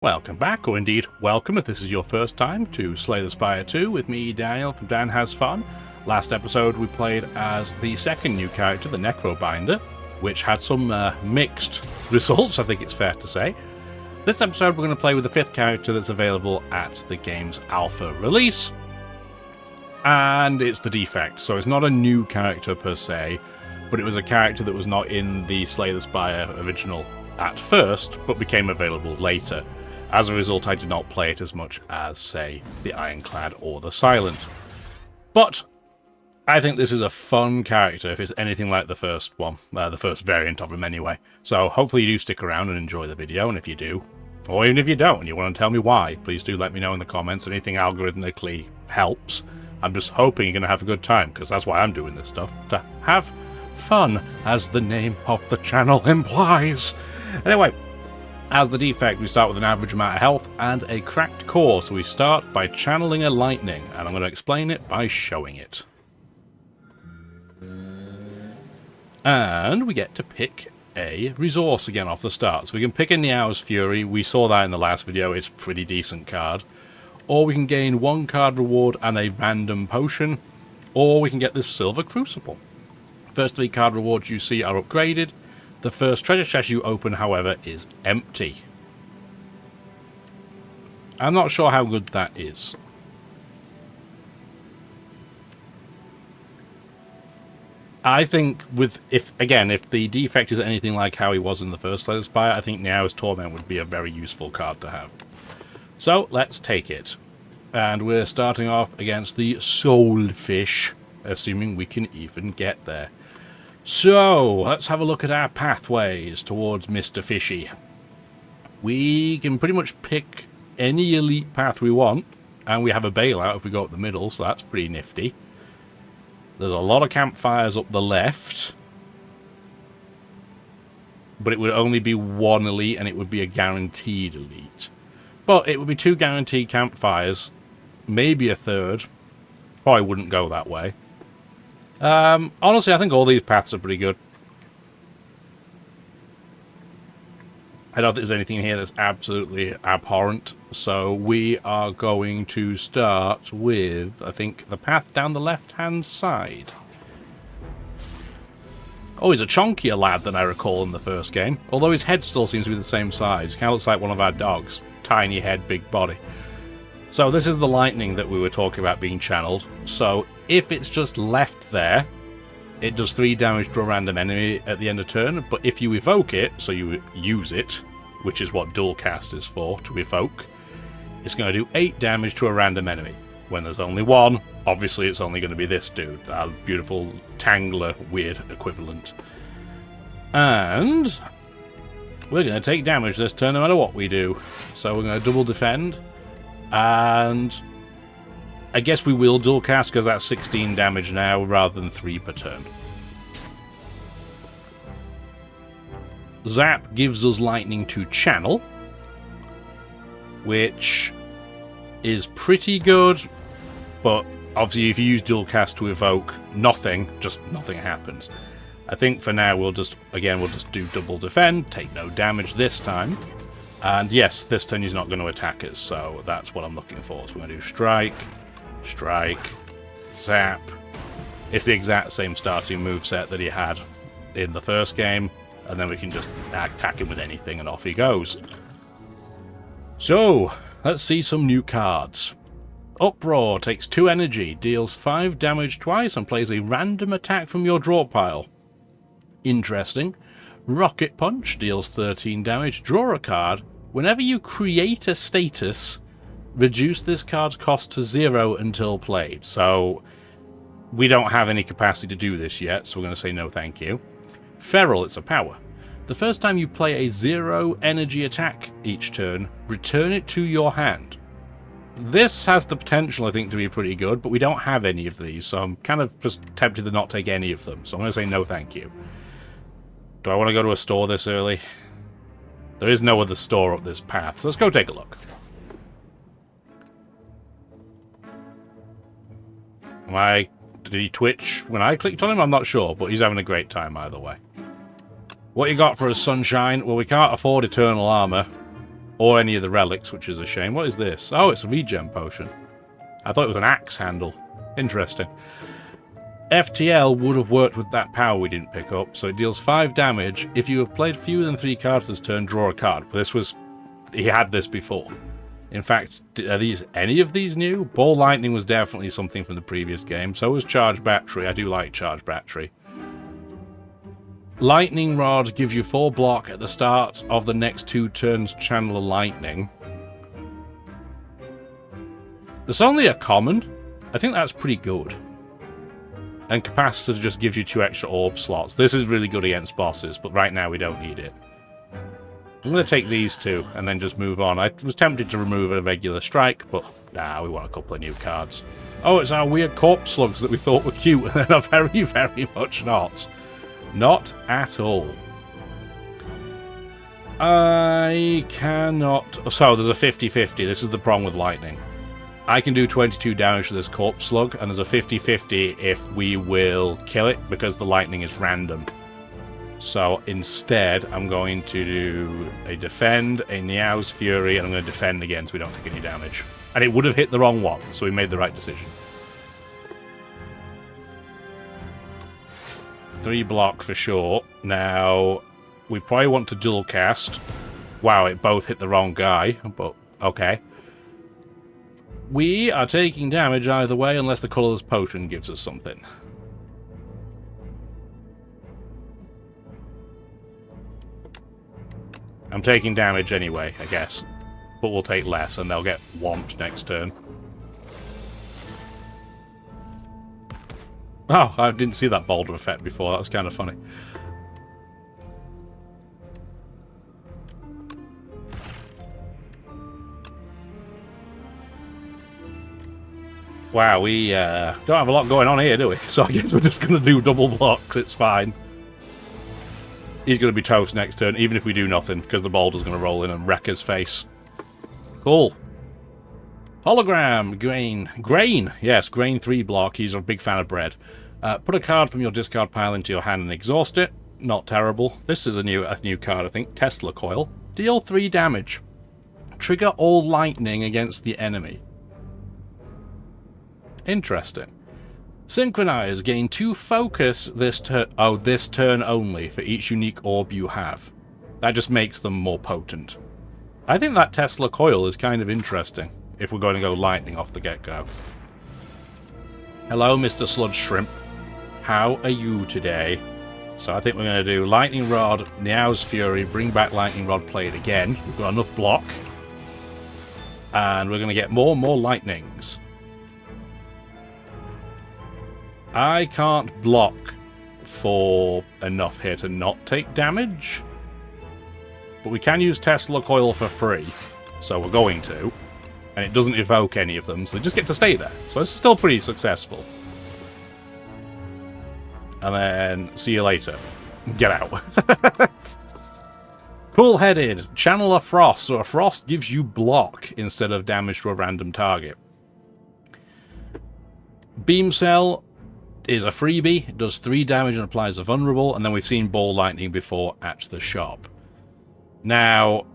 Welcome back, or indeed welcome if this is your first time to Slay the Spire 2 with me, Daniel from Dan Has Fun. Last episode we played as the second new character, the Necrobinder, which had some mixed results, I think it's fair to say. This episode we're going to play with the fifth character that's available at the game's alpha release, and it's the Defect. So it's not a new character per se, but it was a character that was not in the Slay the Spire original at first, but became available later. As a result, I did not play it as much as, say, the Ironclad or the Silent. But I think this is a fun character if it's anything like the first one, the first variant of him anyway. So hopefully you do stick around and enjoy the video, and if you do, or even if you don't and you want to tell me why, please do let me know in the comments. Anything algorithmically helps. I'm just hoping you're going to have a good time, because that's why I'm doing this stuff, to have fun, as the name of the channel implies. Anyway, as the Defect, we start with an average amount of health and a cracked core, so we start by channeling a lightning, and I'm going to explain it by showing it. And we get to pick a resource again off the start, so we can pick a Niao's Fury. We saw that in the last video, it's a pretty decent card. Or we can gain one card reward and a random potion, or we can get this Silver Crucible. First 3 card rewards you see are upgraded. The first treasure chest you open, however, is empty. I'm not sure how good that is. I think if the Defect is anything like how he was in the first Slay the Spire, I think Niao's Torment would be a very useful card to have. So let's take it. And we're starting off against the Soulfish, assuming we can even get there. So, let's have a look at our pathways towards Mr. Fishy. We can pretty much pick any elite path we want, and we have a bailout if we go up the middle, so that's pretty nifty. There's a lot of campfires up the left, but it would only be one elite, and it would be a guaranteed elite. But it would be 2 guaranteed campfires, maybe a third. Probably wouldn't go that way. Honestly, I think all these paths are pretty good. I don't think there's anything here that's absolutely abhorrent. So we are going to start with, I think, the path down the left-hand side. Oh, he's a chunkier lad than I recall in the first game. Although his head still seems to be the same size. He kind of looks like one of our dogs. Tiny head, big body. So this is the lightning that we were talking about being channeled. So if it's just left there, it does 3 damage to a random enemy at the end of turn. But if you evoke it, so you use it, which is what dual cast is for, to evoke, it's going to do 8 damage to a random enemy. When there's only one, obviously it's only going to be this dude, our beautiful Tangler weird equivalent. And we're going to take damage this turn no matter what we do. So we're going to double defend. And I guess we will dual cast because that's 16 damage now rather than 3 per turn. Zap gives us lightning to channel, which is pretty good, but obviously if you use dual cast to evoke, nothing happens. I think for now we'll just do double defend, take no damage this time. And yes, this turn he's not going to attack us, so that's what I'm looking for. So we're going to do strike, strike, zap. It's the exact same starting moveset that he had in the first game, and then we can just attack him with anything and off he goes. So, let's see some new cards. Uproar takes 2 energy, deals 5 damage twice, and plays a random attack from your draw pile. Interesting. Rocket Punch deals 13 damage, draw a card. Whenever you create a status, reduce this card's cost to 0 until played. So, we don't have any capacity to do this yet, so we're going to say no thank you. Feral, it's a power. The first time you play a 0 energy attack each turn, return it to your hand. This has the potential, I think, to be pretty good, but we don't have any of these, so I'm kind of just tempted to not take any of them. So I'm going to say no thank you. Do I want to go to a store this early? There is no other store up this path, so let's go take a look. Did he twitch when I clicked on him? I'm not sure, but he's having a great time either way. What you got for us, Sunshine? Well, we can't afford eternal armor. Or any of the relics, which is a shame. What is this? Oh, it's a regen potion. I thought it was an axe handle. Interesting. FTL would have worked with that power we didn't pick up, so it deals 5 damage. If you have played fewer than 3 cards this turn, draw a card. But this was... he had this before. In fact, are these any of these new? Ball Lightning was definitely something from the previous game. So was Charge Battery. I do like Charge Battery. Lightning Rod gives you 4 block at the start of the next 2 turns Channel of Lightning. It's only a common. I think that's pretty good. And Capacitor just gives you 2 extra orb slots. This is really good against bosses, but right now we don't need it. I'm going to take these 2 and then just move on. I was tempted to remove a regular strike, but nah, we want a couple of new cards. Oh, it's our weird corpse slugs that we thought were cute, and they're very, very much not. Not at all. I cannot... so, there's a 50-50. This is the problem with lightning. I can do 22 damage to this corpse slug, and there's a 50-50 if we will kill it, because the lightning is random. So instead, I'm going to do a defend, a Niao's Fury, and I'm going to defend again so we don't take any damage. And it would have hit the wrong one, so we made the right decision. 3 block for sure. Now, we probably want to dual cast. Wow, it both hit the wrong guy, but okay. We are taking damage either way unless the colourless potion gives us something. I'm taking damage anyway, I guess. But we'll take less and they'll get whomped next turn. Oh, I didn't see that boulder effect before. That was kind of funny. Wow, we don't have a lot going on here, do we? So I guess we're just going to do double blocks. It's fine. He's going to be toast next turn, even if we do nothing, because the boulder's going to roll in and wreck his face. Cool. Hologram, Grain. Grain! Yes, Grain 3 block. He's a big fan of bread. Put a card from your discard pile into your hand and exhaust it. Not terrible. This is a new card, I think. Tesla Coil. Deal 3 damage. Trigger all lightning against the enemy. Interesting. Synchronize. Gain 2 focus this turn only for each unique orb you have. That just makes them more potent. I think that Tesla Coil is kind of interesting, if we're going to go lightning off the get-go. Hello, Mr. Sludge Shrimp. How are you today? So I think we're going to do Lightning Rod, Niao's Fury, bring back Lightning Rod, play it again. We've got enough block. And we're going to get more and more lightnings. I can't block for enough here to not take damage. But we can use Tesla Coil for free. So we're going to. And it doesn't evoke any of them, so they just get to stay there. So it's still pretty successful. And then, see you later. Get out. Cool-headed. Channel a Frost. So a Frost gives you block instead of damage to a random target. Beam Cell is a freebie. It does 3 damage and applies a vulnerable. And then we've seen Ball Lightning before at the shop. Now,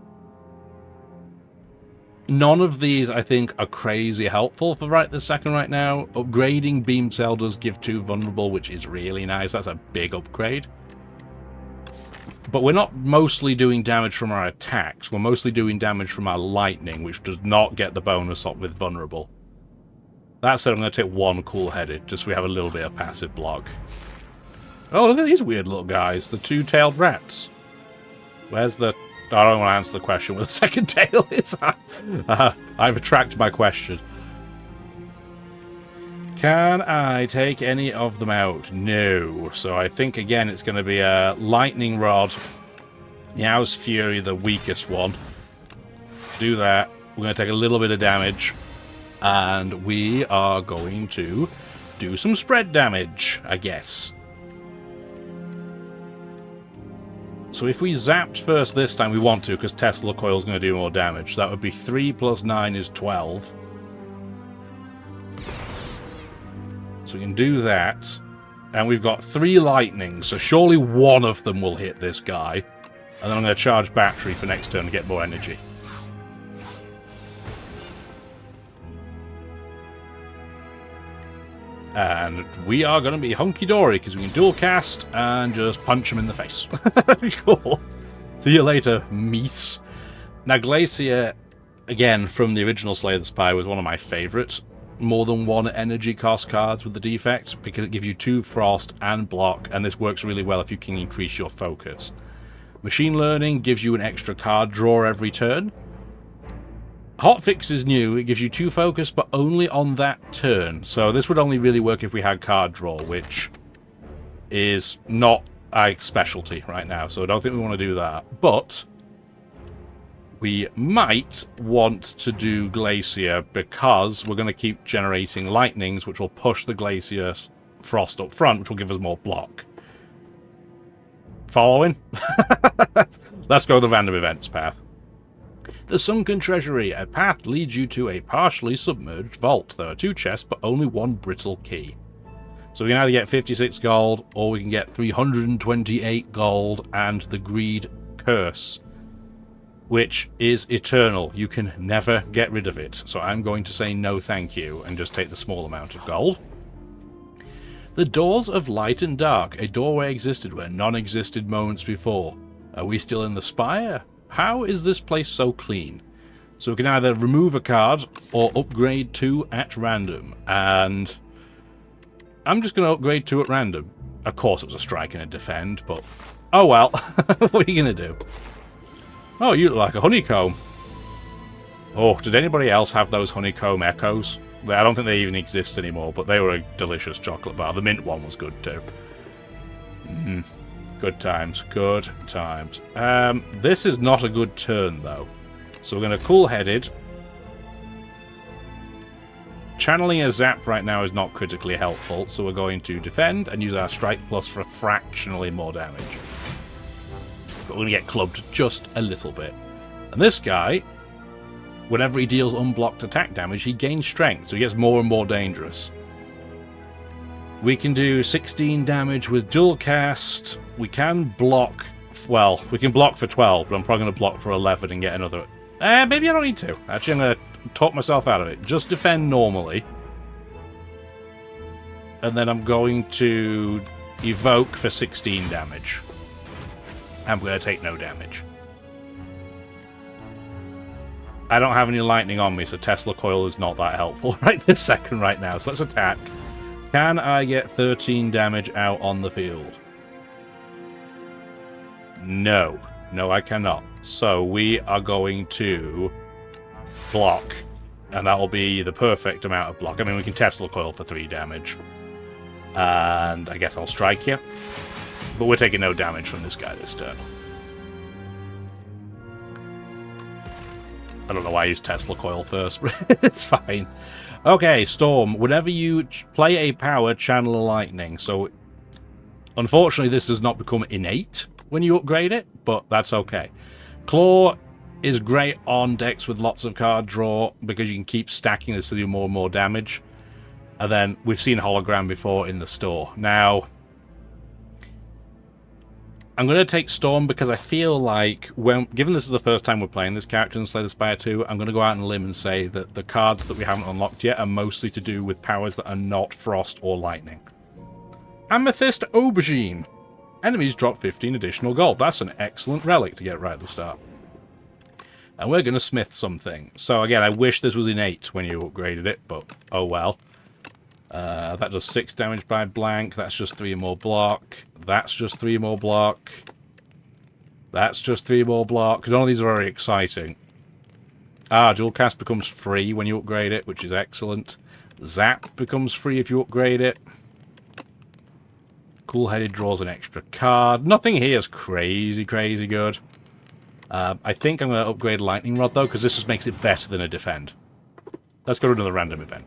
none of these, I think, are crazy helpful for right this second right now. Upgrading Beam Cell does give 2 vulnerable, which is really nice. That's a big upgrade. But we're not mostly doing damage from our attacks. We're mostly doing damage from our lightning, which does not get the bonus up with vulnerable. That said, I'm going to take 1 cool-headed, just so we have a little bit of passive block. Oh, look at these weird little guys. The 2-tailed rats. Where's the... I don't want to answer the question what the second tail is. I've retracted my question. Can I take any of them out? No. So I think, again, it's going to be a Lightning Rod. Niao's Fury, the weakest one. Do that. We're going to take a little bit of damage. And we are going to do some spread damage, I guess. So if we zapped first this time, we want to, because Tesla Coil is going to do more damage. So that would be 3 plus 9 is 12. So we can do that. And we've got 3 lightnings, so surely one of them will hit this guy. And then I'm going to charge battery for next turn to get more energy. And we are going to be hunky-dory because we can dual cast and just punch him in the face. Cool. See you later, Meese. Now, Glacier, again, from the original Slay the Spire, was one of my favourites. More than one energy cost cards with the Defect, because it gives you 2 frost and block, and this works really well if you can increase your focus. Machine Learning gives you an extra card draw every turn. Hotfix is new. It gives you 2 focus, but only on that turn. So this would only really work if we had card draw, which is not our specialty right now. So I don't think we want to do that. But we might want to do Glacier because we're going to keep generating lightnings, which will push the Glacier frost up front, which will give us more block. Following? Let's go the random events path. The Sunken Treasury. A path leads you to a partially submerged vault. There are 2 chests, but only 1 brittle key. So we can either get 56 gold, or we can get 328 gold and the Greed Curse, which is eternal. You can never get rid of it. So I'm going to say no thank you, and just take the small amount of gold. The Doors of Light and Dark. A doorway existed where none existed moments before. Are we still in the Spire? How is this place so clean? So we can either remove a card or upgrade 2 at random. And I'm just going to upgrade 2 at random. Of course it was a strike and a defend, but oh well. What are you going to do? Oh, you look like a honeycomb. Oh, did anybody else have those honeycomb echoes? I don't think they even exist anymore, but they were a delicious chocolate bar. The mint one was good too. Good times, good times. This is not a good turn, though. So we're going to cool-headed. Channeling a zap right now is not critically helpful, so we're going to defend and use our strike plus for fractionally more damage. But we're going to get clubbed just a little bit. And this guy, whenever he deals unblocked attack damage, he gains strength, so he gets more and more dangerous. We can do 16 damage with dual cast. We can block, well, we can block for 12, but I'm probably going to block for 11 and get another. Maybe I don't need to. Actually, I'm going to talk myself out of it. Just defend normally. And then I'm going to evoke for 16 damage. I'm going to take no damage. I don't have any lightning on me, so Tesla Coil is not that helpful right this second right now. So let's attack. Can I get 13 damage out on the field? No. No, I cannot. So we are going to block. And that will be the perfect amount of block. I mean, we can Tesla Coil for 3 damage. And I guess I'll strike you. But we're taking no damage from this guy this turn. I don't know why I used Tesla Coil first, but it's fine. Okay, Storm. Whenever you play a power, channel a lightning. So, unfortunately, this does not become innate when you upgrade it, but that's okay. Claw is great on decks with lots of card draw because you can keep stacking this to do more and more damage. And then we've seen Hologram before in the store. Now, I'm going to take Storm because I feel like, given this is the first time we're playing this character in Slay the Spire 2, I'm going to go out on a limb and say that the cards that we haven't unlocked yet are mostly to do with powers that are not Frost or Lightning. Amethyst Aubergine. Enemies drop 15 additional gold. That's an excellent relic to get right at the start. And we're going to smith something. So again, I wish this was innate when you upgraded it, but oh well. That does 6 damage by blank. That's just 3 more block. That's just 3 more block. That's just 3 more block. None of these are very exciting. Dual cast becomes free when you upgrade it, which is excellent. Zap becomes free if you upgrade it. Cool-headed draws an extra card. Nothing here is crazy, crazy good. I think I'm going to upgrade Lightning Rod, though, because this just makes it better than a defend. Let's go to another random event.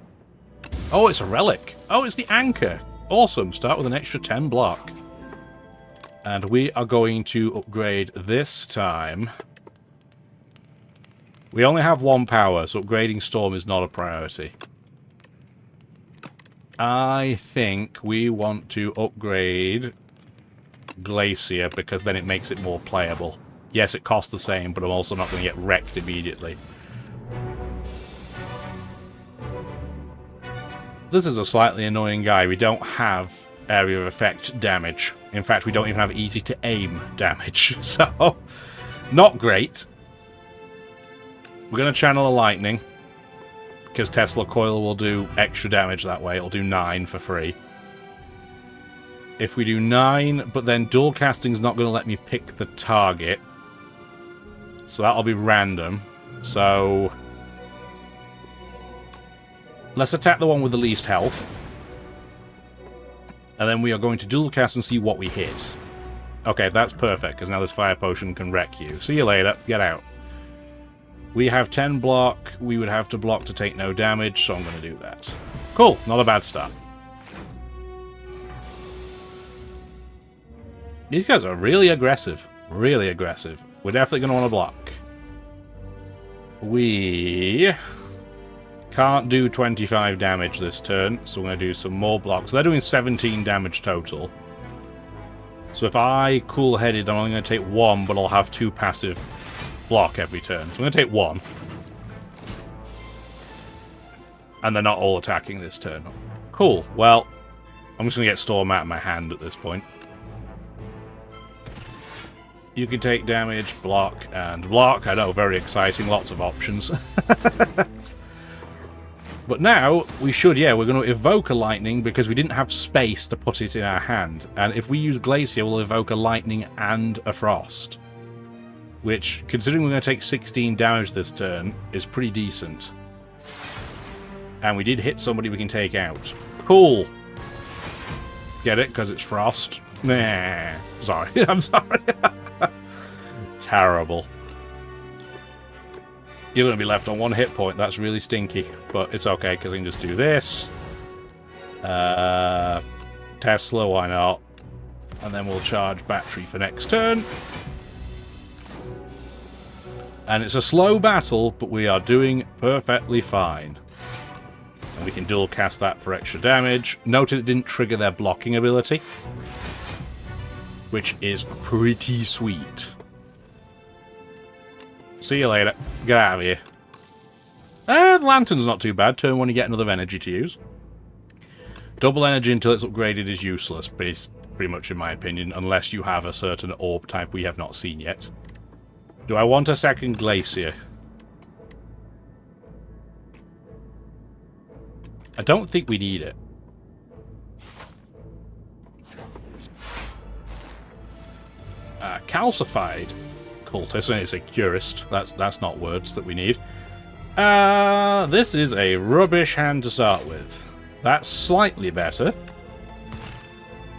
Oh, it's a relic. Oh, it's the anchor. Awesome. Start with an extra 10 block. And we are going to upgrade this time. We only have 1 power, so upgrading Storm is not a priority. I think we want to upgrade Glacier because then it makes it more playable. Yes, it costs the same, but I'm also not going to get wrecked immediately. This is a slightly annoying guy. We don't have area of effect damage. In fact, we don't even have easy to aim damage. So, not great. We're going to channel a lightning, because Tesla Coil will do extra damage that way. It'll do 9 for free. If we do 9, but then dual casting's not going to let me pick the target. So that'll be random. So let's attack the one with the least health. And then we are going to dual cast and see what we hit. Okay, that's perfect, because now this fire potion can wreck you. See you later. Get out. We have 10 block. We would have to block to take no damage, so I'm going to do that. Cool. Not a bad start. These guys are really aggressive. Really aggressive. We're definitely going to want to block. We can't do 25 damage this turn, so we're going to do some more blocks. They're doing 17 damage total. So if I cool-headed, I'm only going to take 1, but I'll have 2 passive block every turn. So I'm going to take 1. And they're not all attacking this turn. Cool. Well, I'm just going to get Storm out of my hand at this point. You can take damage, block, and block. I know, very exciting. Lots of options. But now, we should, yeah, we're going to evoke a lightning because we didn't have space to put it in our hand. And if we use Glacier, we'll evoke a lightning and a frost. Which, considering we're going to take 16 damage this turn, is pretty decent. And we did hit somebody we can take out. Cool! Get it? Because it's frost? Nah. Sorry. I'm sorry. Terrible. You're going to be left on 1 hit point. That's really stinky. But it's okay, because I can just do this. Tesla, why not? And then we'll charge battery for next turn. And it's a slow battle, but we are doing perfectly fine. And we can dual cast that for extra damage. Note it didn't trigger their blocking ability, which is pretty sweet. See you later. Get out of here. The lantern's not too bad. Turn 1, you get another energy to use. Double energy until it's upgraded is useless, pretty much in my opinion, unless you have a certain orb type we have not seen yet. Do I want a second Glacier? I don't think we need it. Calcified cultist, and it's a curist. That's not words that we need. This is a rubbish hand to start with. That's slightly better.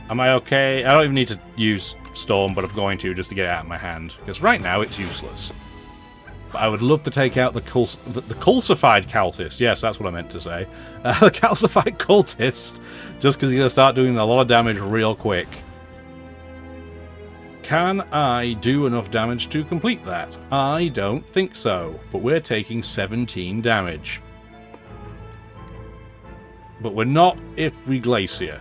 Am I okay? I don't even need to use Storm, but I'm going to just to get it out of my hand, because right now it's useless. But I would love to take out the calcified cultist. Yes, that's what I meant to say. The calcified cultist, just because he's going to start doing a lot of damage real quick. Can I do enough damage to complete that? I don't think so, but we're taking 17 damage. But we're not if we Glacier.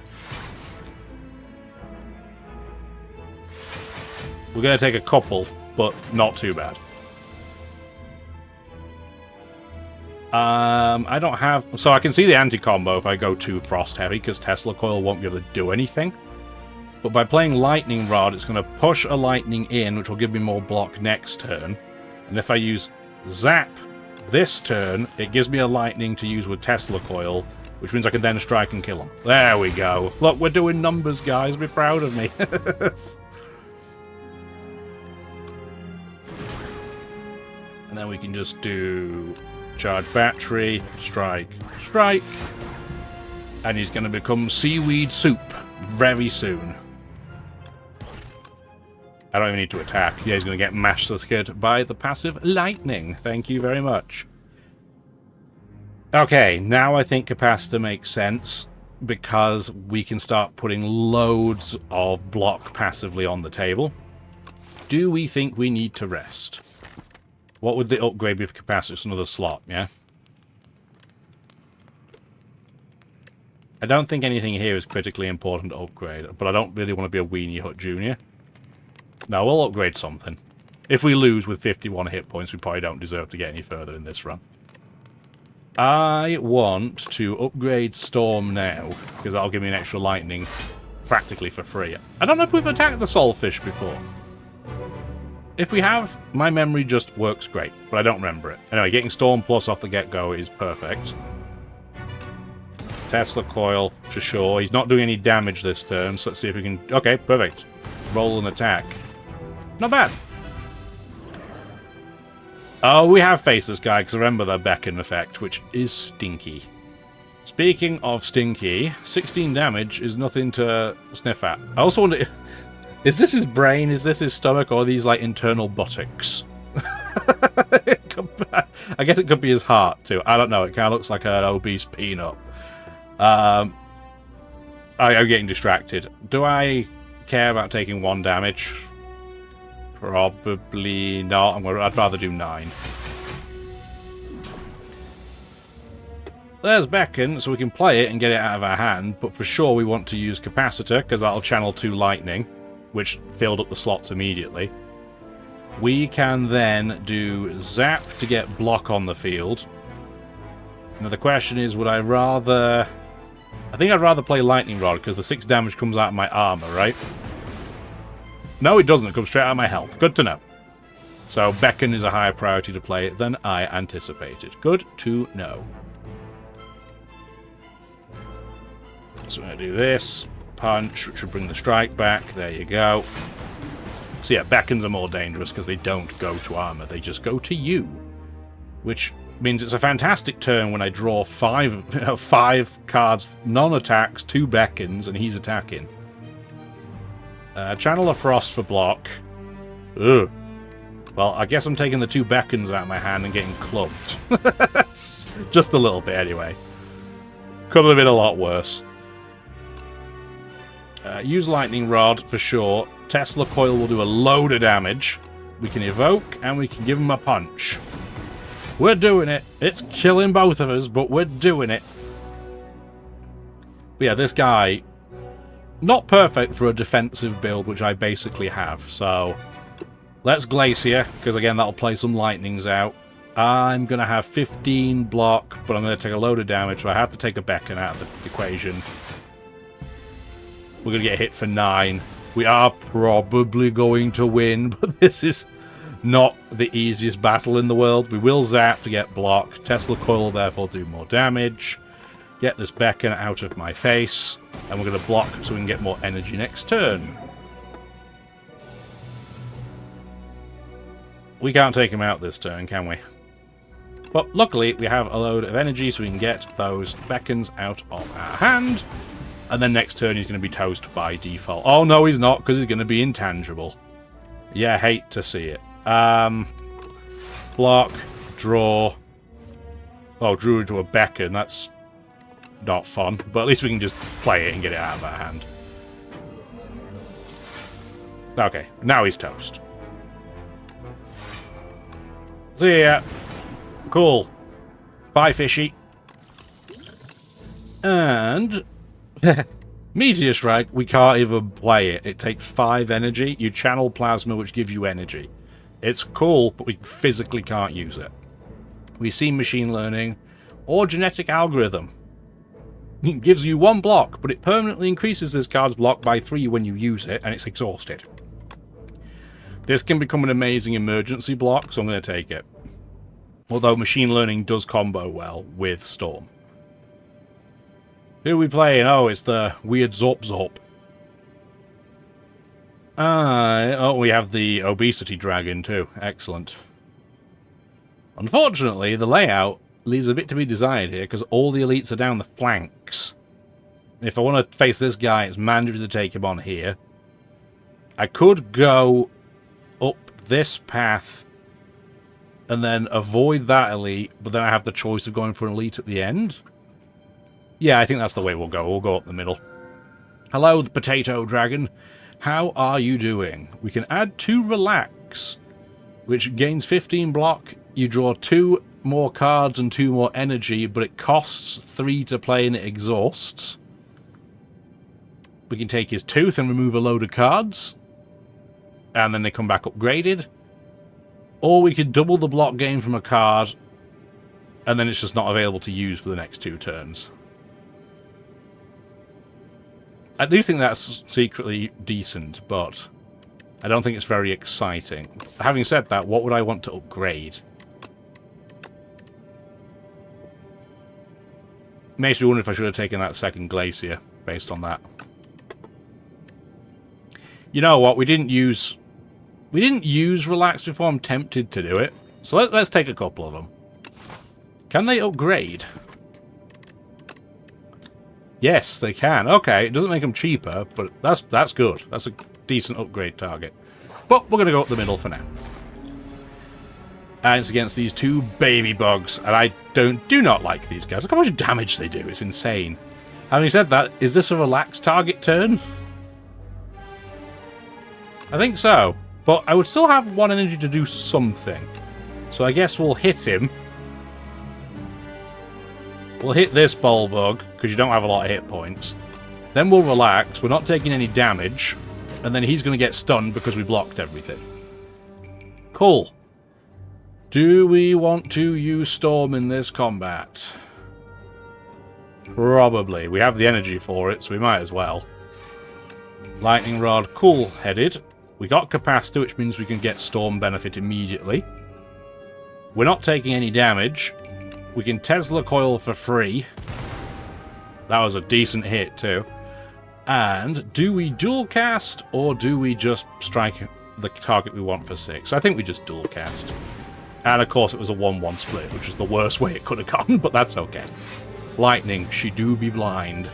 We're going to take a couple, but not too bad. I don't have... So I can see the anti-combo if I go too frost heavy, because Tesla Coil won't be able to do anything. But by playing Lightning Rod, it's going to push a lightning in, which will give me more block next turn. And if I use Zap this turn, it gives me a lightning to use with Tesla Coil, which means I can then strike and kill him. There we go. Look, we're doing numbers, guys. Be proud of me. And then we can just do charge battery, strike, strike. And he's going to become seaweed soup very soon. I don't even need to attack. Yeah, he's going to get mashed this kid by the passive lightning. Thank you very much. Okay, now I think capacitor makes sense, because we can start putting loads of block passively on the table. Do we think we need to rest? What would the upgrade be for capacitor? It's another slot, yeah? I don't think anything here is critically important to upgrade, but I don't really want to be a Weenie Hut Jr. No, we'll upgrade something. If we lose with 51 hit points, we probably don't deserve to get any further in this run. I want to upgrade Storm now, because that'll give me an extra lightning practically for free. I don't know if we've attacked the Soulfish before. If we have, my memory just works great, but I don't remember it. Anyway, getting Storm Plus off the get-go is perfect. Tesla Coil, for sure. He's not doing any damage this turn, so let's see if we can... Okay, perfect. Roll an attack. Not bad. Oh, we have faced this guy, because remember the beacon effect, which is stinky. Speaking of stinky, 16 damage is nothing to sniff at. I also wonder, is this his brain, is this his stomach, or are these, like, internal buttocks? I guess it could be his heart, too. I don't know, it kind of looks like an obese peanut. I'm getting distracted. Do I care about taking 1 damage? Probably not. I'd rather do 9. There's Beacon, so we can play it and get it out of our hand, but for sure we want to use Capacitor, because that'll channel 2 lightning, which filled up the slots immediately. We can then do Zap to get block on the field. Now the question is, would I rather... I think I'd rather play Lightning Rod, because the 6 damage comes out of my armor, right? No, it doesn't. It comes straight out of my health. Good to know. So, Beacon is a higher priority to play than I anticipated. Good to know. So, we're going to do this. Punch, which should bring the strike back. There you go. So, yeah, Beacons are more dangerous because they don't go to armor. They just go to you. Which means it's a fantastic turn when I draw 5 cards, non-attacks, 2 Beacons, and he's attacking. Channel of Frost for block. Ugh. Well, I guess I'm taking the 2 Beacons out of my hand and getting clubbed. Just a little bit, anyway. Could have been a lot worse. Use Lightning Rod, for sure. Tesla Coil will do a load of damage. We can evoke, and we can give him a punch. We're doing it. It's killing both of us, but we're doing it. But yeah, this guy... Not perfect for a defensive build, which I basically have, so... Let's Glacier, because again, that'll play some lightnings out. I'm going to have 15 block, but I'm going to take a load of damage, so I have to take a Beacon out of the equation. We're going to get hit for 9. We are probably going to win, but this is not the easiest battle in the world. We will Zap to get block. Tesla Coil will therefore do more damage. Get this Beacon out of my face, and we're going to block so we can get more energy next turn. We can't take him out this turn, can we? But luckily, we have a load of energy, so we can get those Beacons out of our hand. And then next turn, he's going to be toast by default. Oh, no, he's not, because he's going to be intangible. Yeah, I hate to see it. Block, draw. Oh, drew into a Beacon. That's not fun, but at least we can just play it and get it out of our hand. Okay, now he's toast. See ya. Cool. Bye, fishy. And... Meteor Strike, we can't even play it. It takes 5 energy. You channel Plasma, which gives you energy. It's cool, but we physically can't use it. We see Machine Learning or Genetic Algorithm. It gives you 1 block, but it permanently increases this card's block by 3 when you use it, and it's exhausted. This can become an amazing emergency block, so I'm going to take it. Although Machine Learning does combo well with Storm. Who are we playing? Oh, it's the weird Zorp Zorp. Oh, we have the Obesity Dragon too. Excellent. Unfortunately, the layout leaves a bit to be desired here, because all the elites are down the flanks. If I want to face this guy, it's mandatory to take him on here. I could go up this path and then avoid that elite, but then I have the choice of going for an elite at the end. Yeah, I think that's the way we'll go. We'll go up the middle. Hello, the Potato Dragon. How are you doing? We can add 2 Relax, which gains 15 block. You draw 2 more cards and 2 more energy, but it costs 3 to play and it exhausts. We can take his Tooth and remove a load of cards, and then they come back upgraded. Or we could double the block gain from a card and then it's just not available to use for the next 2 turns. I do think that's secretly decent, but I don't think it's very exciting. Having said that, what would I want to upgrade? Makes me wonder if I should have taken that second glacier based on that. You know what? We didn't use relax before. I'm tempted to do it. So let's take a couple of them. Can they upgrade? Yes, they can. Okay, it doesn't make them cheaper, but that's good. That's a decent upgrade target. But we're going to go up the middle for now. And it's against these 2 baby bugs, and I do not like these guys. Look how much damage they do. It's insane. Having said that, is this a relaxed target turn? I think so. But I would still have 1 energy to do something. So I guess we'll hit him. We'll hit this Bulbug, because you don't have a lot of hit points. Then we'll relax. We're not taking any damage. And then he's going to get stunned because we blocked everything. Cool. Do we want to use Storm in this combat? Probably. We have the energy for it, so we might as well. Lightning Rod, cool-headed. We got Capacitor, which means we can get Storm benefit immediately. We're not taking any damage. We can Tesla Coil for free. That was a decent hit, too. And do we dual cast, or do we just strike the target we want for 6? I think we just dual cast. And, of course, it was a 1-1 split, which is the worst way it could have gone, but that's okay. Lightning, she do be blind.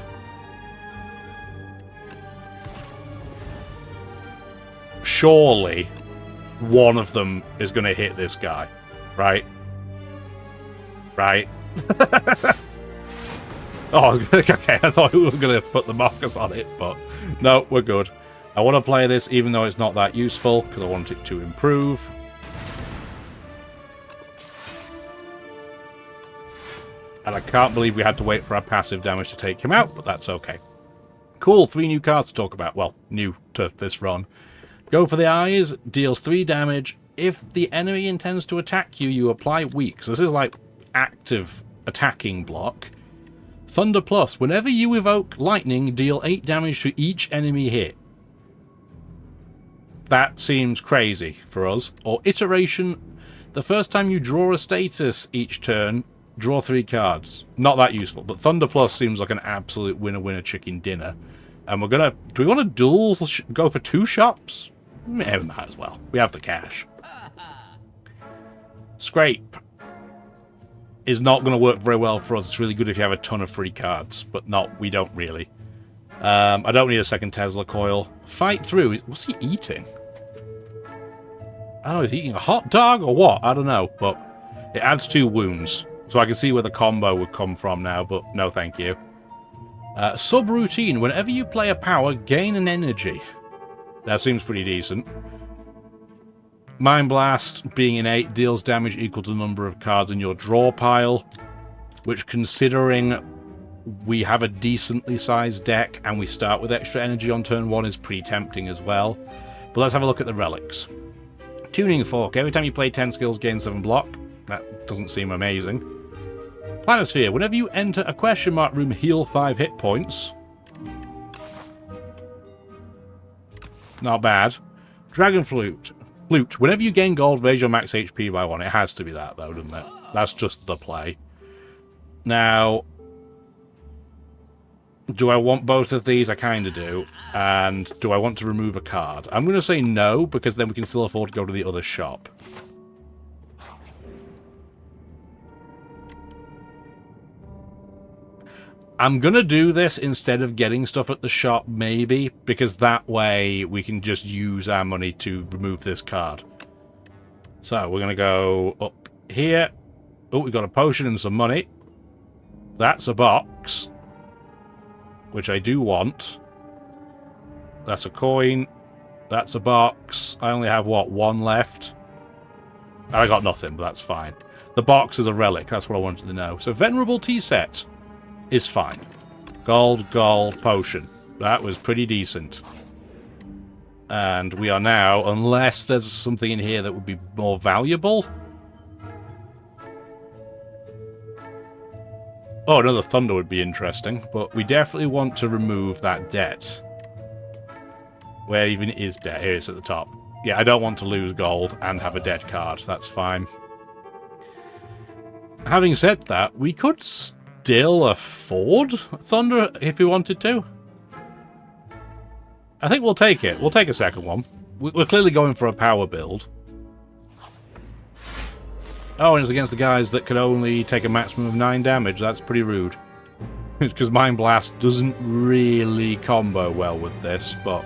Surely one of them is going to hit this guy, right? Right? Oh, okay, I thought it was going to put the markers on it, but no, we're good. I want to play this even though it's not that useful, because I want it to improve. And I can't believe we had to wait for our passive damage to take him out, but that's okay. Cool, 3 new cards to talk about. Well, new to this run. Go for the Eyes, deals 3 damage. If the enemy intends to attack you, you apply weak. So this is like active attacking block. Thunder Plus, whenever you evoke lightning, deal 8 damage to each enemy hit. That seems crazy for us. Or Iteration, the first time you draw a status each turn, draw 3 cards. Not that useful, but Thunder Plus seems like an absolute winner-winner chicken dinner. And we're gonna... Do we want to dual go for 2 shops? Might as well. We have the cash. Scrape is not going to work very well for us. It's really good if you have a ton of free cards, but not, we don't really. I don't need a second Tesla coil. Fight through. What's he eating? I don't know, is he eating a hot dog or what? I don't know, but it adds 2 wounds. So I can see where the combo would come from now, but no thank you. Subroutine. Whenever you play a power, gain an energy. That seems pretty decent. Mind Blast, being innate, deals damage equal to the number of cards in your draw pile, which, considering we have a decently sized deck and we start with extra energy on turn 1, is pretty tempting as well. But let's have a look at the relics. Tuning Fork. Every time you play 10 skills, gain 7 block. That doesn't seem amazing. Planisphere. Whenever you enter a question mark room, heal 5 hit points. Not bad. Dragon Flute. Whenever you gain gold, raise your max HP by 1. It has to be that, though, doesn't it? That's just the play. Now, do I want both of these? I kind of do. And do I want to remove a card? I'm going to say no, because then we can still afford to go to the other shop. I'm going to do this instead of getting stuff at the shop, maybe, because that way we can just use our money to remove this card. So, we're going to go up here. Oh, we got a potion and some money. That's a box, which I do want. That's a coin. That's a box. I only have, what, 1 left? I got nothing, but that's fine. The box is a relic. That's what I wanted to know. So, Venerable Tea Set is fine. Gold, potion. That was pretty decent. And we are now, unless there's something in here that would be more valuable. Oh, another thunder would be interesting, but we definitely want to remove that debt. Where even is debt? Here it is at the top. Yeah, I don't want to lose gold and have a debt card. That's fine. Having said that, we could still afford thunder if we wanted to. I think we'll take it. We'll take a second one. We're clearly going for a power build. Oh, and it's against the guys that can only take a maximum of 9 damage. That's pretty rude. It's because Mind Blast doesn't really combo well with this, but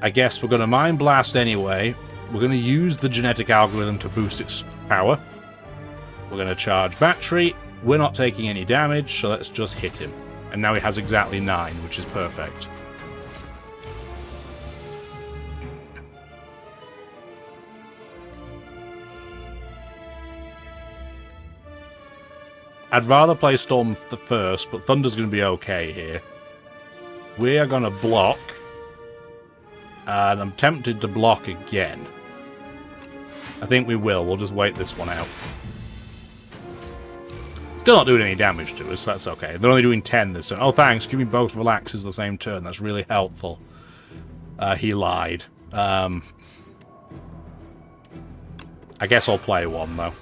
I guess we're going to Mind Blast anyway. We're going to use the genetic algorithm to boost its power. We're going to charge battery. We're not taking any damage, so let's just hit him. And now he has exactly 9, which is perfect. I'd rather play Storm first, but Thunder's going to be okay here. We are going to block. And I'm tempted to block again. I think we will. We'll just wait this one out. Still not doing any damage to us, so that's okay. They're only doing 10 this turn. Oh, thanks. Give me both relaxes the same turn. That's really helpful. He lied. I guess I'll play one, though.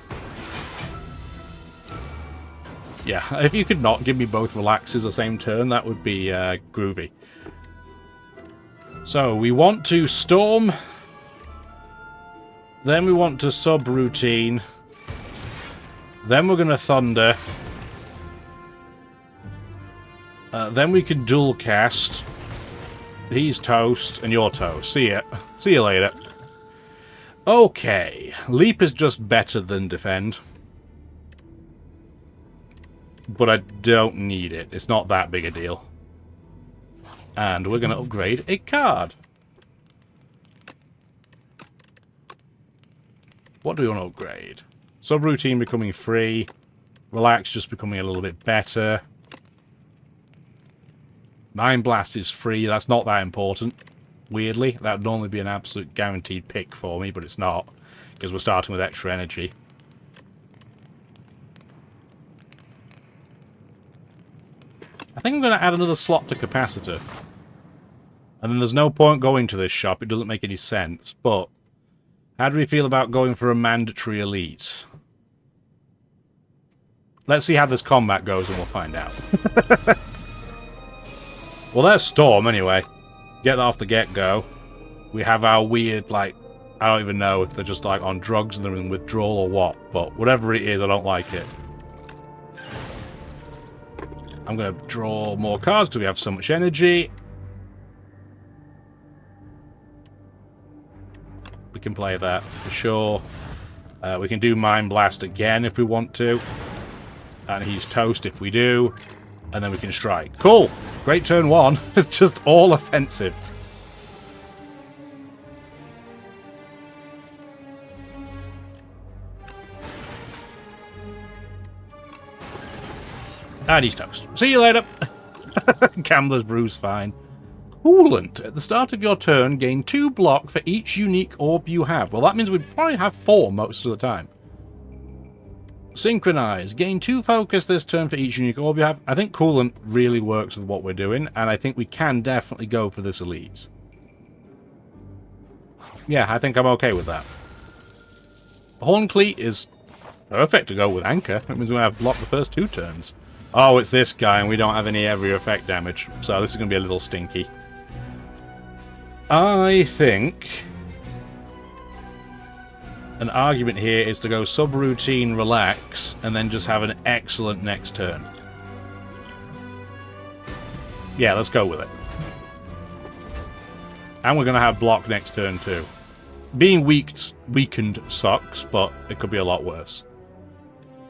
Yeah, if you could not give me both relaxes the same turn, that would be groovy. So, we want to Storm. Then we want to Subroutine. Then we're going to Thunder. Then we can Dual Cast. He's toast, and you're toast. See ya. See you later. Okay. Leap is just better than Defend. But I don't need it. It's not that big a deal. And we're going to upgrade a card. What do we want to upgrade? Subroutine becoming free. Relax just becoming a little bit better. Mind Blast is free. That's not that important. Weirdly, that would normally be an absolute guaranteed pick for me, but it's not. Because we're starting with extra energy. I think I'm going to add another slot to Capacitor. And then there's no point going to this shop. It doesn't make any sense. But how do we feel about going for a mandatory elite? Let's see how this combat goes and we'll find out. Well, there's Storm anyway. Get that off the get-go. We have our weird, like, I don't even know if they're just like on drugs and they're in withdrawal or what. But whatever it is, I don't like it. I'm going to draw more cards because we have so much energy. We can play that for sure. We can do Mind Blast again if we want to. And he's toast if we do. And then we can strike. Cool! Great turn one. Just all offensive. And he's toast. See you later. Gambler's Brew's fine. Coolant. At the start of your turn, gain 2 block for each unique orb you have. Well, that means we'd probably have 4 most of the time. Synchronize. Gain 2 focus this turn for each unique orb you have. I think Coolant really works with what we're doing, and I think we can definitely go for this elite. Yeah, I think I'm okay with that. Horn Cleat is perfect to go with Anchor. That means we have blocked the first 2 turns. Oh, it's this guy, and we don't have any every effect damage. So this is going to be a little stinky. I think an argument here is to go Subroutine, Relax, and then just have an excellent next turn. Yeah, let's go with it. And we're going to have block next turn too. Being weakened sucks, but it could be a lot worse.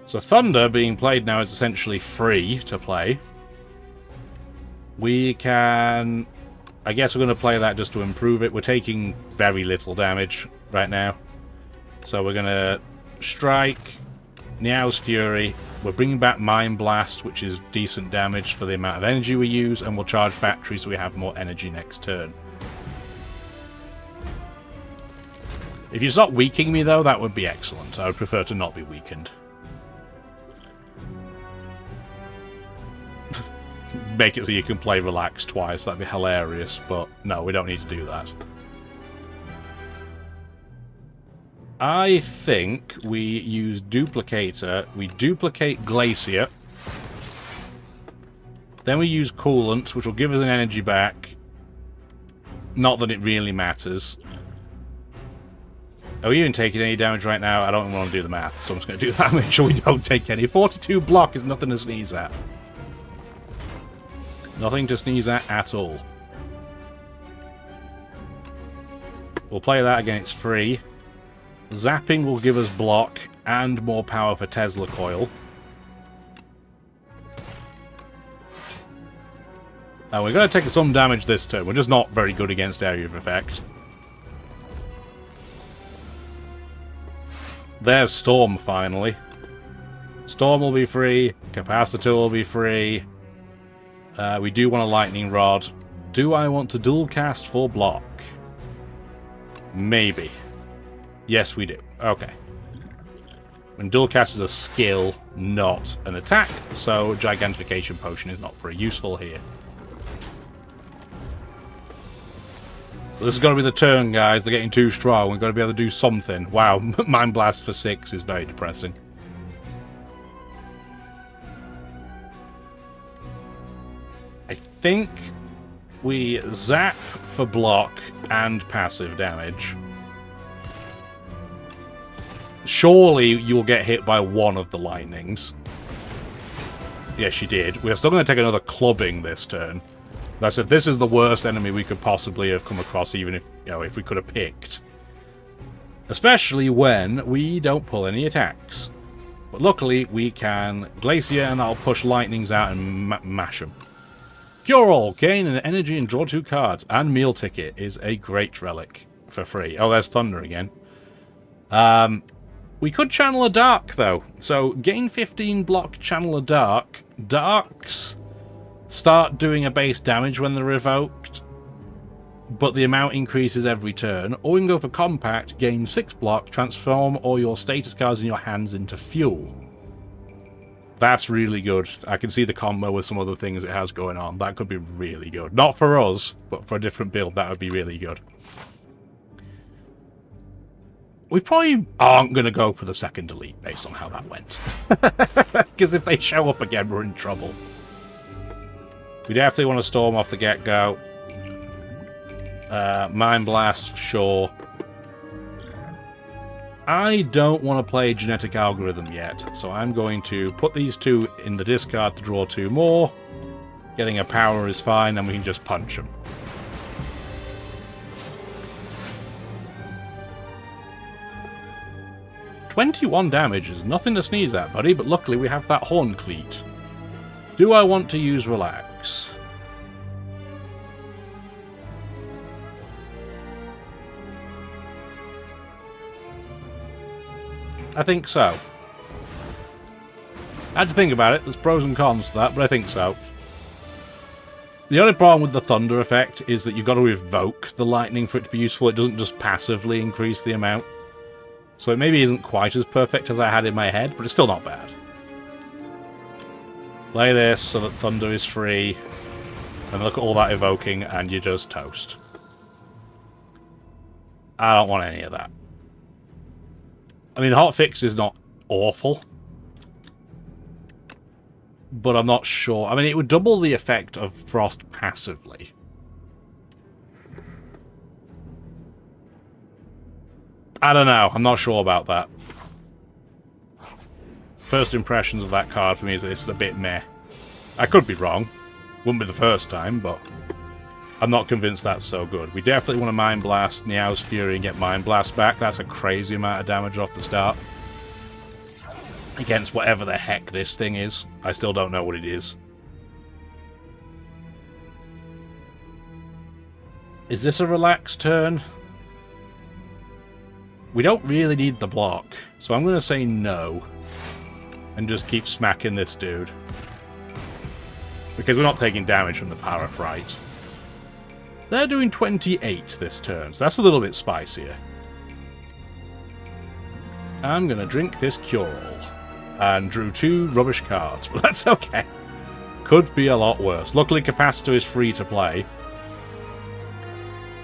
So Thunder being played now is essentially free to play. We can... I guess we're going to play that just to improve it. We're taking very little damage right now. So we're going to strike, Niao's Fury. We're bringing back Mind Blast, which is decent damage for the amount of energy we use. And we'll charge battery so we have more energy next turn. If you stop weakening me, though, that would be excellent. I would prefer to not be weakened. make it so you can play Relax twice. That'd be hilarious, but no, we don't need to do that. I think we use Duplicator. We duplicate Glacier. Then we use Coolant, which will give us an energy back. Not that it really matters. Are we even taking any damage right now? I don't want to do the math, so I'm just going to do that. Make sure we don't take any. 42 block is nothing to sneeze at. Nothing to sneeze at all. We'll play that again. It's free. Zapping will give us block and more power for Tesla Coil. We're going to take some damage this turn. We're just not very good against Area of Effect. There's Storm, finally. Storm will be free. Capacitor will be free. We do want a Lightning Rod. Do I want to dual cast for block? Maybe. Yes, we do. Okay. When dual cast is a skill, not an attack, so Gigantification Potion is not very useful here. So this is going to be the turn, guys. They're getting too strong. We've got to be able to do something. Wow, Mind Blast for 6 is very depressing. I think we zap for block and passive damage. Surely you'll get hit by one of the lightnings. Yes, you did. We're still going to take another clubbing this turn. I said this is the worst enemy we could possibly have come across, even if, you know, if we could have picked. Especially when we don't pull any attacks. But luckily we can Glacier, and that'll push lightnings out and mash them. Cure All, gain an energy and draw 2 cards. And Meal Ticket is a great relic for free. Oh, there's Thunder again. We could Channel a Dark, though. So, gain 15 block, Channel a Dark. Darks start doing a base damage when they're revoked, but the amount increases every turn. Or we can go for Compact, gain 6 block, transform all your status cards in your hands into fuel. That's really good. I can see the combo with some other things it has going on. That could be really good. Not for us, but for a different build, that would be really good. We probably aren't going to go for the second delete based on how that went. Because if they show up again, we're in trouble. We definitely want to Storm off the get-go. Mind Blast, sure. I don't want to play Genetic Algorithm yet, so I'm going to put these 2 in the discard to draw 2 more. Getting a power is fine, and we can just punch them. $21 damage is nothing to sneeze at, buddy, but luckily we have that Horn Cleat. Do I want to use Relax? I think so. I had to think about it. There's pros and cons to that, but I think so. The only problem with the Thunder effect is that you've got to evoke the lightning for it to be useful. It doesn't just passively increase the amount. So it maybe isn't quite as perfect as I had in my head, but it's still not bad. Play this so that Thunder is free. And look at all that evoking, and you're just toast. I don't want any of that. I mean, Hotfix is not awful. But I'm not sure. I mean, it would double the effect of Frost passively. I don't know. I'm not sure about that. First impressions of that card for me is that it's a bit meh. I could be wrong. Wouldn't be the first time, but I'm not convinced that's so good. We definitely want to Mind Blast Niao's Fury and get Mind Blast back. That's a crazy amount of damage off the start. Against whatever the heck this thing is. I still don't know what it is. Is this a relaxed turn? We don't really need the block, so I'm going to say no. And just keep smacking this dude. Because we're not taking damage from the Parafright. They're doing 28 this turn, so that's a little bit spicier. I'm going to drink this Cure-All. And drew 2 rubbish cards, but that's okay. Could be a lot worse. Luckily, Capacitor is free to play.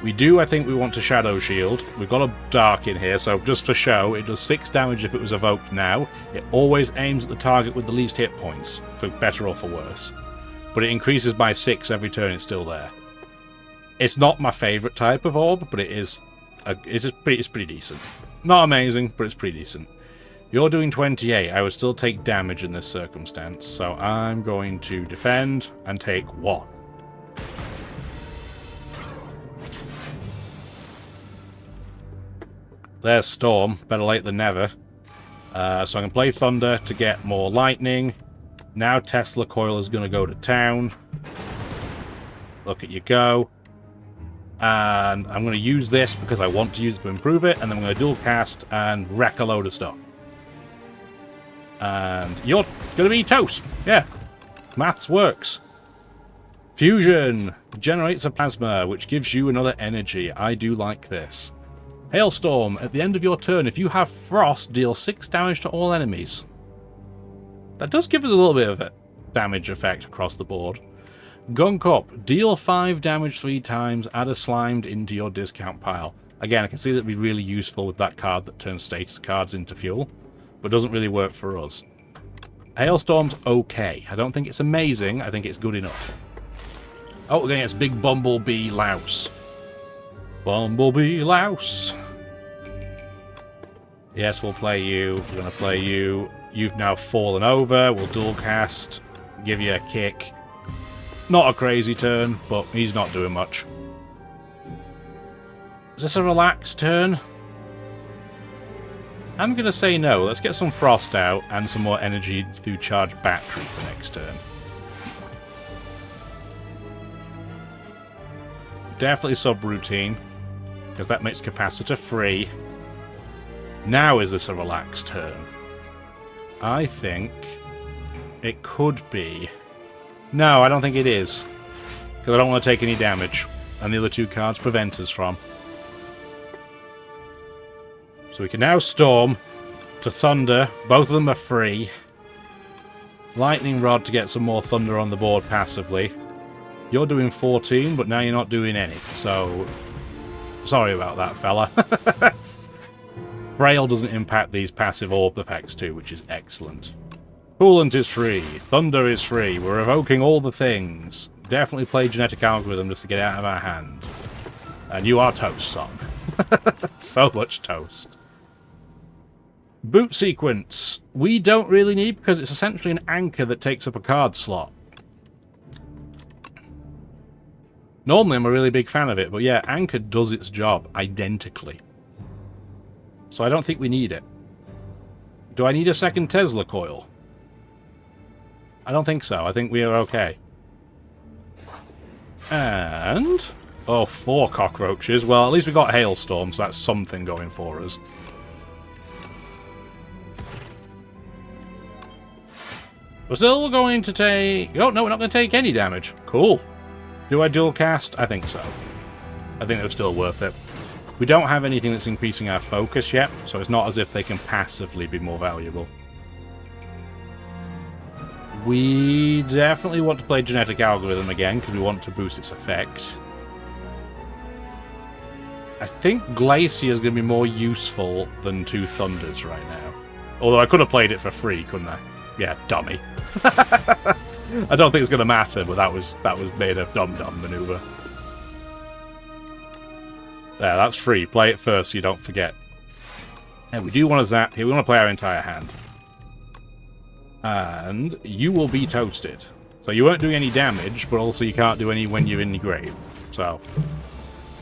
We do, I think, we want to Shadow Shield. We've got a Dark in here, so just for show, it does 6 damage if it was evoked now. It always aims at the target with the least hit points, for better or for worse. But it increases by 6 every turn it's still there. It's not my favourite type of orb, but it's pretty decent. Not amazing, but it's pretty decent. You're doing 28. I would still take damage in this circumstance, so I'm going to defend and take 1. There's Storm. Better late than never. So I can play Thunder to get more lightning. Now Tesla Coil is going to go to town. Look at you go. And I'm going to use this because I want to use it to improve it. And then I'm going to dual cast and wreck a load of stuff. And you're going to be toast. Yeah. Maths works. Fusion generates a plasma, which gives you another energy. I do like this. Hailstorm. At the end of your turn, if you have Frost, deal 6 damage to all enemies. That does give us a little bit of a damage effect across the board. Gunk Up. Deal 5 damage 3 times. Add a Slimed into your discount pile. Again, I can see that would be really useful with that card that turns status cards into fuel, but doesn't really work for us. Hailstorm's okay. I don't think it's amazing. I think it's good enough. Oh, we're going to get Big Bumblebee Louse. Bumblebee Louse. Yes, we'll play you. We're going to play you. You've now fallen over. We'll dual cast. Give you a kick. Not a crazy turn, but he's not doing much. Is this a relaxed turn? I'm going to say no. Let's get some Frost out and some more energy through Charged Battery for next turn. Definitely subroutine, because that makes Capacitor free. Now is this a relaxed turn? I think it could be. No, I don't think it is, because I don't want to take any damage, and the other 2 cards prevent us from. So we can now Storm to Thunder. Both of them are free. Lightning Rod to get some more Thunder on the board passively. You're doing 14, but now you're not doing any, so sorry about that, fella. Braille doesn't impact these passive orb effects too, which is excellent. Coolant is free. Thunder is free. We're evoking all the things. Definitely play Genetic Algorithm just to get it out of our hand. And you are toast, son. So much toast. Boot Sequence. We don't really need, because it's essentially an anchor that takes up a card slot. Normally I'm a really big fan of it, but yeah, Anchor does its job identically. So I don't think we need it. Do I need a second Tesla Coil? I don't think so. I think we are okay. And... oh, 4 cockroaches. Well, at least we got Hailstorm, so that's something going for us. We're still going to take... oh, no, we're not going to take any damage. Cool. Do I dual cast? I think so. I think they're still worth it. We don't have anything that's increasing our focus yet, so it's not as if they can passively be more valuable. We definitely want to play Genetic Algorithm again, because we want to boost its effect. I think Glacier is going to be more useful than 2 Thunders right now. Although I could have played it for free, couldn't I? Yeah, dummy. I don't think it's going to matter, but that was made a dumb maneuver. There, that's free. Play it first so you don't forget. And we do want to zap here. We want to play our entire hand. And you will be toasted. So you won't do any damage, but also you can't do any when you're in the grave. So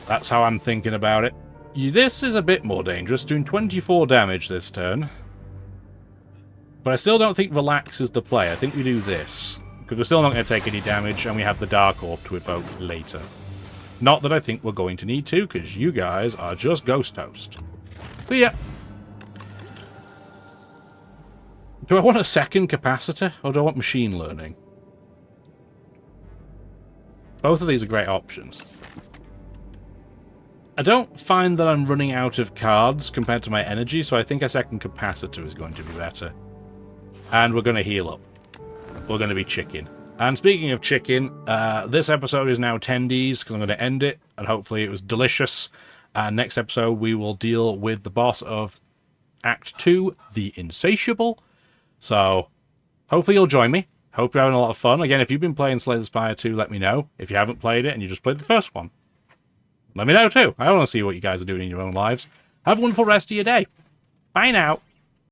that's how I'm thinking about it. This is a bit more dangerous, doing 24 damage this turn. But I still don't think Relax is the play. I think we do this. Because we're still not going to take any damage, and we have the Dark Orb to evoke later. Not that I think we're going to need to, because you guys are just Ghost Toast. So yeah. Do I want a second Capacitor, or do I want Machine Learning? Both of these are great options. I don't find that I'm running out of cards compared to my energy, so I think a second Capacitor is going to be better. And we're going to heal up. We're going to be chicken. And speaking of chicken, this episode is now 10Ds because I'm going to end it, and hopefully it was delicious. Next episode, we will deal with the boss of Act 2, the Insatiable. So, hopefully you'll join me. Hope you're having a lot of fun. Again, if you've been playing Slay the Spire 2, let me know. If you haven't played it and you just played the first one, let me know too. I want to see what you guys are doing in your own lives. Have a wonderful rest of your day. Bye now.